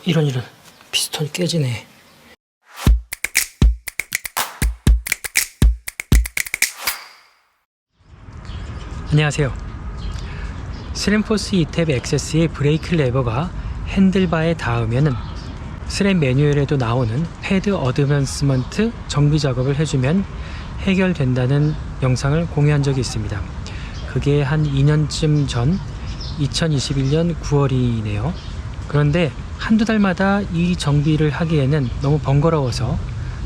이런 피스톤이 깨지네. 안녕하세요. 스램포스 2탭 XS의 브레이크 레버가 핸들바에 닿으면은 스램 매뉴얼에도 나오는 패드 어드밴스먼트 정비 작업을 해주면 해결된다는 영상을 공유한 적이 있습니다. 그게 한 2년쯤 전 2021년 9월이네요. 그런데 한두 달마다 이 정비를 하기에는 너무 번거로워서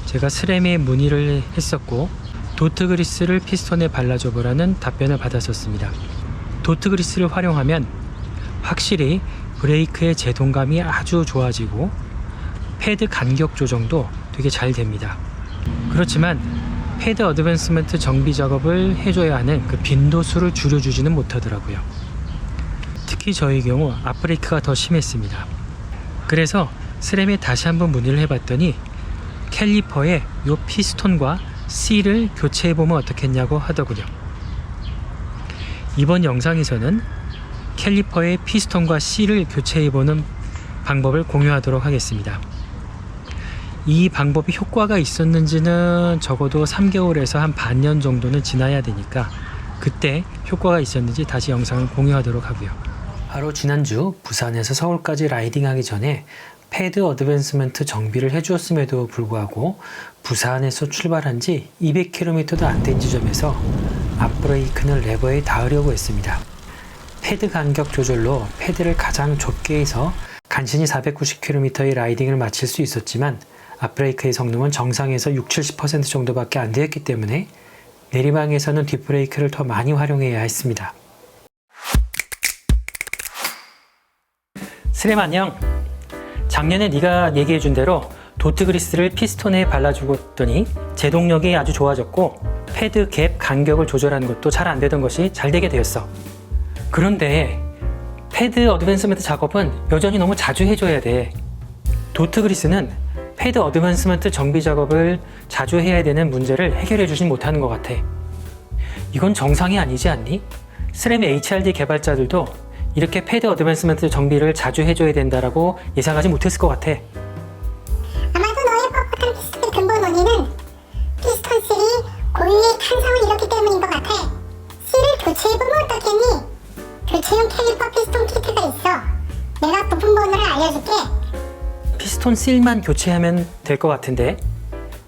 제가 스램에 문의를 했었고 도트 그리스를 피스톤에 발라줘 보라는 답변을 받았었습니다. 도트 그리스를 활용하면 확실히 브레이크의 제동감이 아주 좋아지고 패드 간격 조정도 되게 잘 됩니다. 그렇지만 패드 어드밴스먼트 정비 작업을 해줘야 하는 그 빈도수를 줄여주지는 못하더라고요. 특히 저의 경우 앞브레이크가 더 심했습니다. 그래서 스램에 다시 한번 문의를 해봤더니 캘리퍼에 요 피스톤과 C를 교체해보면 어떻겠냐고 하더군요. 이번 영상에서는 캘리퍼의 피스톤과 C를 교체해보는 방법을 공유하도록 하겠습니다. 이 방법이 효과가 있었는지는 적어도 3개월에서 한 반년 정도는 지나야 되니까 그때 효과가 있었는지 다시 영상을 공유하도록 하고요. 바로 지난주 부산에서 서울까지 라이딩하기 전에 패드 어드밴스먼트 정비를 해주었음에도 불구하고 부산에서 출발한 지 200km도 안 된 지점에서 앞브레이크는 레버에 닿으려고 했습니다. 패드 간격 조절로 패드를 가장 좁게 해서 간신히 490km의 라이딩을 마칠 수 있었지만 앞브레이크의 성능은 정상에서 60-70% 정도밖에 안 되었기 때문에 내리막에서는 뒷브레이크를 더 많이 활용해야 했습니다. 스램 안녕! 작년에 네가 얘기해준 대로 도트 그리스를 피스톤에 발라주었더니 제동력이 아주 좋아졌고 패드 갭 간격을 조절하는 것도 잘 안되던 것이 잘 되게 되었어. 그런데 패드 어드밴스먼트 작업은 여전히 너무 자주 해줘야 돼. 도트 그리스는 패드 어드밴스먼트 정비 작업을 자주 해야 되는 문제를 해결해 주진 못하는 것 같아. 이건 정상이 아니지 않니? 스램 HRD 개발자들도 이렇게 패드 어드밴스먼트 정비를 자주 해줘야 된다라고 예상하지 못했을 것 같아. 아마도 너의 뻣뻣한 피스톤의 근본 원인은 피스톤 C이 고유의 탄성을 잃었기 때문인 것 같아. C를 교체해보면 어떻겠니? 교체용 캘리퍼 피스톤 키트가 있어. 내가 부품 번호를 알려줄게. 피스톤 C만 교체하면 될 것 같은데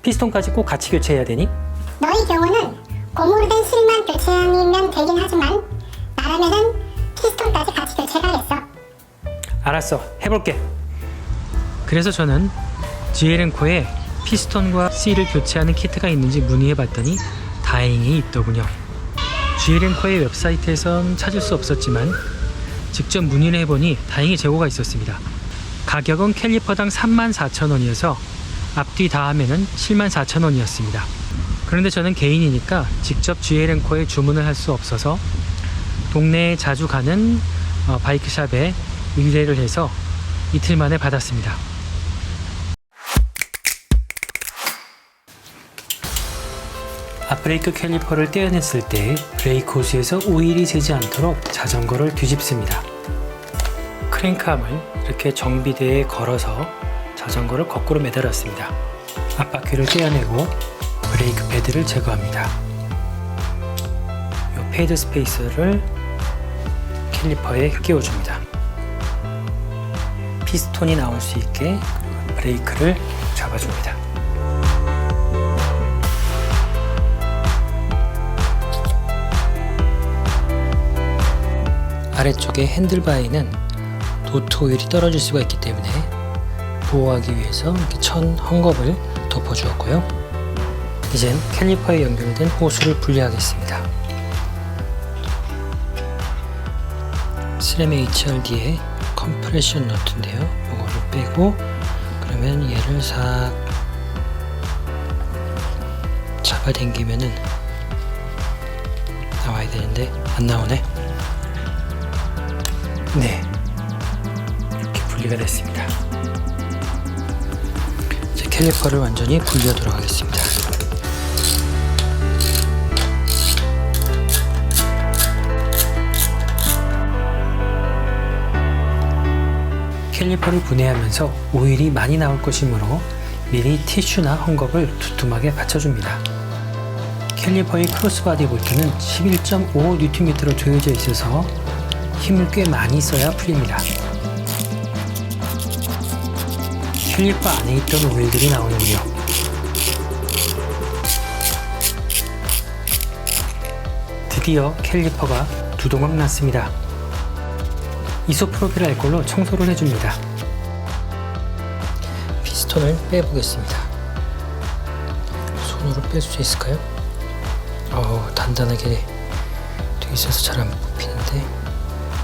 피스톤까지 꼭 같이 교체해야 되니? 너의 경우는 고무로 된 C만 교체하면 되긴 하지만 나라면은 피스톤까지 같이 교체해야겠어. 알았어, 해볼게. 그래서 저는 GL&Co에 피스톤과 C를 교체하는 키트가 있는지 문의해봤더니 다행히 있더군요. GL&Co의 웹사이트에선 찾을 수 없었지만 직접 문의를 해보니 다행히 재고가 있었습니다. 가격은 캘리퍼당 34,000원이어서 앞뒤 다 하면은 74,000원이었습니다. 그런데 저는 개인이니까 직접 GL&Co에 주문을 할 수 없어서 동네에 자주 가는 바이크샵에 의뢰를 해서 이틀 만에 받았습니다. 앞브레이크 캘리퍼를 떼어냈을 때 브레이크 호스에서 오일이 새지 않도록 자전거를 뒤집습니다. 크랭크암을 이렇게 정비대에 걸어서 자전거를 거꾸로 매달았습니다. 앞바퀴를 떼어내고 브레이크 패드를 제거합니다. 이 패드 스페이서를 캘리퍼에 끼워줍니다. 피스톤이 나올 수 있게 브레이크를 잡아줍니다. 아래쪽에 핸들바에는 도트 오일이 떨어질 수가 있기 때문에 보호하기 위해서 이렇게 천 헝겊을 덮어주었고요. 이젠 캘리퍼에 연결된 호스를 분리하겠습니다. 스램 HRD의 컴프레션 너트인데요. 이거를 빼고 그러면 얘를 싹 잡아당기면은 나와야 되는데 안 나오네. 네, 이렇게 분리가 됐습니다. 이제 캘리퍼를 완전히 분리하도록 하겠습니다. 캘리퍼를 분해하면서 오일이 많이 나올 것이므로 미리 티슈나 헝겊을 두툼하게 받쳐줍니다. 캘리퍼의 크로스바디 볼트는 11.5Nm로 조여져 있어서 힘을 꽤 많이 써야 풀립니다. 캘리퍼 안에 있던 오일들이 나오는군요. 드디어 캘리퍼가 두 동강 났습니다. 이소프로필 알코올로 청소를 해줍니다. 피스톤을 빼보겠습니다. 손으로 뺄 수 있을까요? 단단하게 돼 있어서 잘 안 뽑히는데.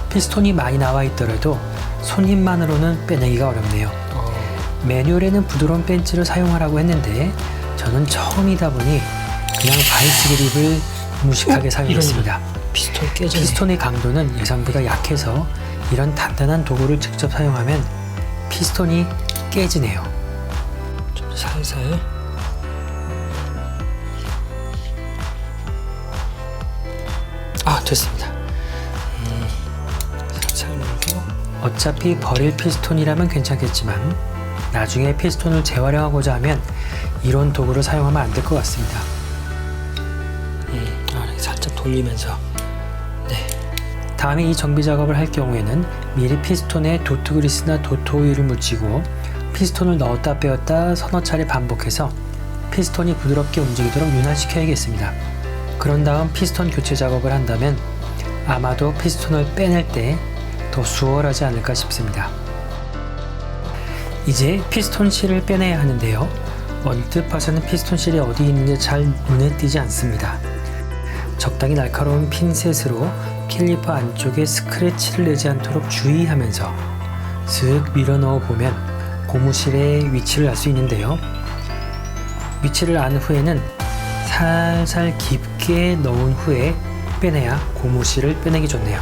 피스톤이 많이 나와 있더라도 손힘만으로는 빼내기가 어렵네요. 매뉴얼에는 부드러운 벤치를 사용하라고 했는데 저는 처음이다 보니 그냥 바이스 그립을 무식하게 사용했습니다. 피스톤 깨지네. 피스톤의 강도는 예상보다 약해서 이런 단단한 도구를 직접 사용하면 피스톤이 깨지네요. 좀 살살. 됐습니다. 살살 눌고. 어차피 버릴 피스톤이라면 괜찮겠지만 나중에 피스톤을 재활용하고자 하면 이런 도구를 사용하면 안 될 것 같습니다. 이렇게 살짝 돌리면서. 다음에 이 정비 작업을 할 경우에는 미리 피스톤에 도트 그리스나 도트 오일을 묻히고 피스톤을 넣었다 빼었다 서너 차례 반복해서 피스톤이 부드럽게 움직이도록 윤활시켜야겠습니다. 그런 다음 피스톤 교체 작업을 한다면 아마도 피스톤을 빼낼 때 더 수월하지 않을까 싶습니다. 이제 피스톤 실을 빼내야 하는데요. 언뜻 봐서는 피스톤 실이 어디 있는지 잘 눈에 띄지 않습니다. 적당히 날카로운 핀셋으로 캘리퍼 안쪽에 스크래치를 내지 않도록 주의하면서 슥 밀어 넣어 보면 고무실의 위치를 알 수 있는데요. 위치를 안 후에는 살살 깊게 넣은 후에 빼내야 고무실을 빼내기 좋네요.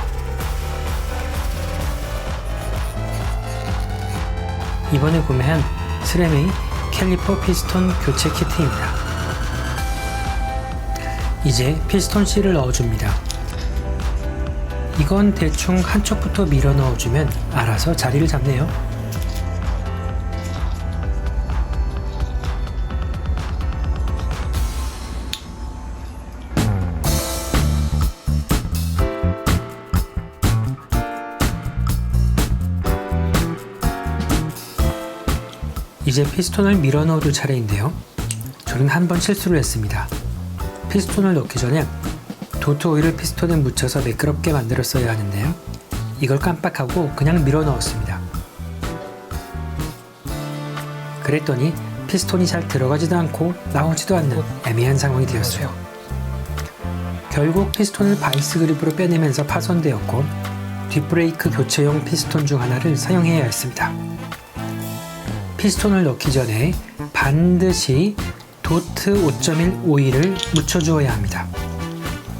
이번에 구매한 스램의 캘리퍼 피스톤 교체 키트입니다. 이제 피스톤 실을 넣어줍니다. 이건 대충 한쪽부터 밀어 넣어주면 알아서 자리를 잡네요. 이제 피스톤을 밀어 넣어줄 차례인데요. 저는 한 번 실수를 했습니다. 피스톤을 넣기 전에 도트 오일을 피스톤에 묻혀서 매끄럽게 만들었어야 하는데요. 이걸 깜빡하고 그냥 밀어 넣었습니다. 그랬더니 피스톤이 잘 들어가지도 않고 나오지도 않는 애매한 상황이 되었어요. 결국 피스톤을 바이스 그립으로 빼내면서 파손되었고 뒷브레이크 교체용 피스톤 중 하나를 사용해야 했습니다. 피스톤을 넣기 전에 반드시 도트 5.1 오일을 묻혀주어야 합니다.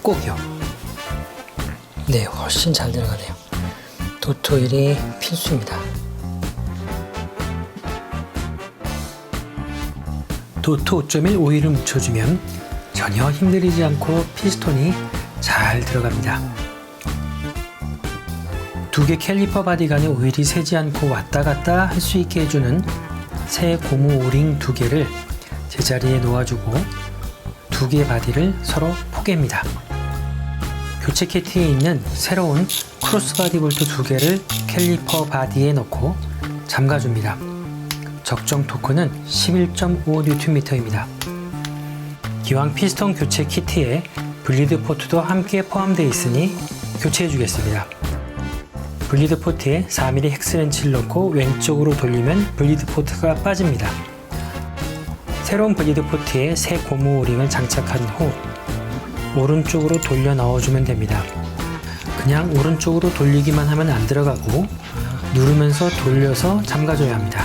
꼭이요. 훨씬 잘 들어가네요. 도트 오일이 필수입니다. 도트 5.1 오일을 묻혀주면 전혀 힘들이지 않고 피스톤이 잘 들어갑니다. 두 개 캘리퍼 바디 간의 오일이 새지 않고 왔다 갔다 할 수 있게 해주는 새 고무 오링 두 개를 제자리에 놓아주고 두 개의 바디를 서로 포갭니다. 교체 키트에 있는 새로운 크로스바디 볼트 두 개를 캘리퍼 바디에 넣고 잠가줍니다. 적정 토크는 11.5Nm입니다. 기왕 피스톤 교체 키트에 블리드 포트도 함께 포함되어 있으니 교체해 주겠습니다. 블리드 포트에 4mm 헥스렌치를 넣고 왼쪽으로 돌리면 블리드 포트가 빠집니다. 새로운 블리드 포트에 새 고무 오링을 장착한 후 오른쪽으로 돌려 넣어주면 됩니다. 그냥 오른쪽으로 돌리기만 하면 안 들어가고 누르면서 돌려서 잠가줘야 합니다.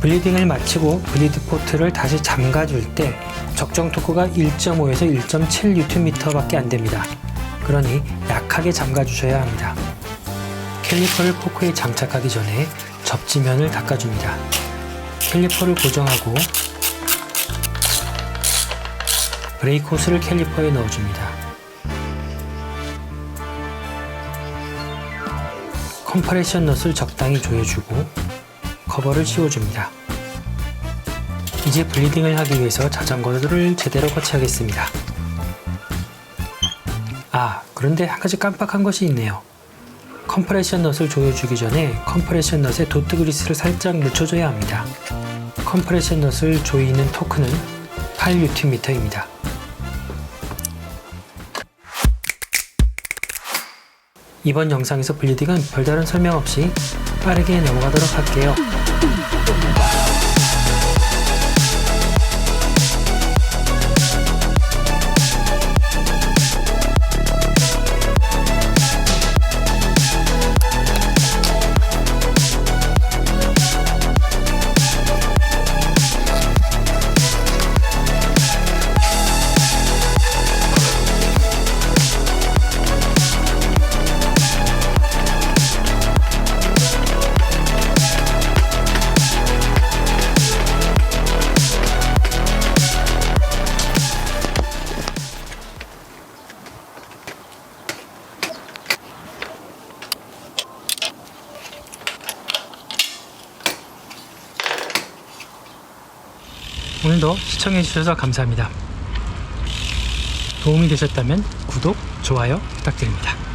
블리딩을 마치고 블리드 포트를 다시 잠가줄 때 적정 토크가 1.5에서 1.7Nm 밖에 안 됩니다. 그러니 약하게 잠가주셔야 합니다. 캘리퍼를 포크에 장착하기 전에 접지면을 닦아줍니다. 캘리퍼를 고정하고 브레이크 호스를 캘리퍼에 넣어줍니다. 컴프레션 넛을 적당히 조여주고 커버를 씌워줍니다. 이제 블리딩을 하기 위해서 자전거를 제대로 거치하겠습니다. 그런데 한 가지 깜빡한 것이 있네요. 컴프레션 넛을 조여주기 전에 컴프레션 넛에 도트 그리스를 살짝 묻혀줘야 합니다. 컴프레션 넛을 조이는 토크는 8Nm입니다. 이번 영상에서 블리딩은 별다른 설명 없이 빠르게 넘어가도록 할게요. 오늘도 시청해주셔서 감사합니다. 도움이 되셨다면 구독, 좋아요 부탁드립니다.